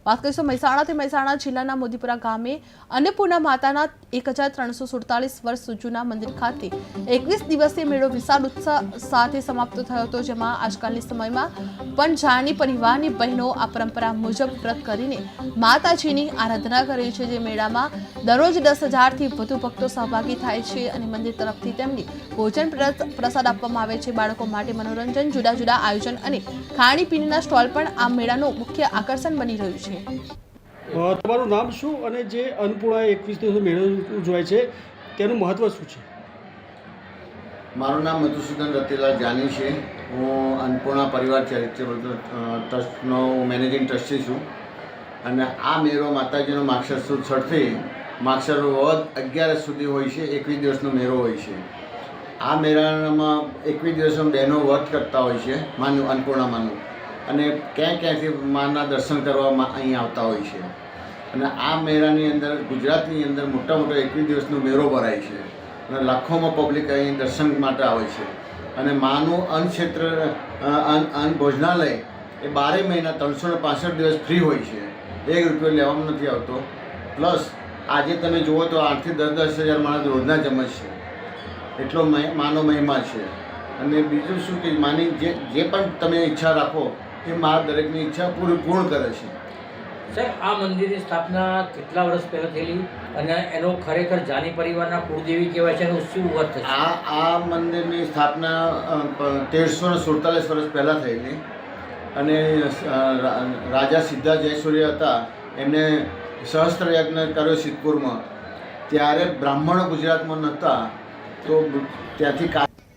વાત કરીશું મહેસાણા જિલ્લાના મોદીપુરા ગામે અન્નપૂર્ણા માતાના 1347 વર્ષ જૂના મંદિર ખાતે 21 દિવસીય મેળો વિશાળ ઉત્સાહ સાથે સમાપ્ત થયો હતો, જેમાં આજકાલની સમયમાં પણ જાની પરિવારની બહેનો આ પરંપરા મુજબ વ્રત કરીને માતાજીની આરાધના કરે છે। જે મેળામાં દરરોજ 10,000થી વધુ ભક્તો સહભાગી થાય છે અને મંદિર તરફથી તેમને ભોજન પ્રસાદ આપવામાં આવે છે। બાળકો માટે મનોરંજન, જુદા જુદા આયોજન અને ખાણીપીણીના સ્ટોલ પણ આ મેળાનું મુખ્ય આકર્ષણ બની રહ્યું છે। તમારું નામ શું અને જે અન્નપૂર્ણા 21 દિવસનો મેળો ઉજવાય છે તેનું મહત્વ શું છે? મારું નામ મધુસૂદન રતિલાલ જાની છે। હું અન્નપૂર્ણા પરિવાર ચેરિટેબલ ટ્રસ્ટનો મેનેજિંગ ટ્રસ્ટી છું અને આ મેળો માતાજીનો માગસર સુદ 6થી માગસર વધ 11 સુધી હોય છે। 21 દિવસનો મેળો હોય છે। આ મેળામાં 21 દિવસમાં બહેનો વ્રત કરતા હોય છે માનું અન્નપૂર્ણામાંનું, અને ક્યાંથી માના દર્શન કરવા અહીં આવતા હોય છે। અને આ મેળાની અંદર ગુજરાતની અંદર મોટા 21 દિવસનો મેળો ભરાય છે અને લાખોમાં પબ્લિક અહીં દર્શન માટે આવે છે। અને માનું અન્ન ક્ષેત્ર અન્ન ભોજનાલય એ 12 મહિના 365 દિવસ ફ્રી હોય છે, 1 રૂપિયો લેવામાં નથી આવતો। પ્લસ આજે તમે જુઓ તો 8થી 10,000 માણસ રોજના જમે છે, એટલો માનો મહિમા છે। અને બીજું શું કે માની જે પણ તમે ઈચ્છા રાખો એ મા દરેકની ઈચ્છા પૂર્ણ કરે છે। સાહેબ, આ મંદિરની સ્થાપના કેટલા વર્ષ પહેલાં થયેલી અને એનો ખરેખર જાની પરિવારના કુળદેવી કહેવાય છે, એનું શું વર્ત છે? આ મંદિરની સ્થાપના 1347 વર્ષ પહેલાં થયેલી અને રાજા સિદ્ધા જયસૂર્ય હતા, એમને સહસ્ત્ર યજ્ઞ કર્યો સિદ્ધપુરમાં। ત્યારે બ્રાહ્મણો ગુજરાતમાં નહોતા, તો ત્યાંથી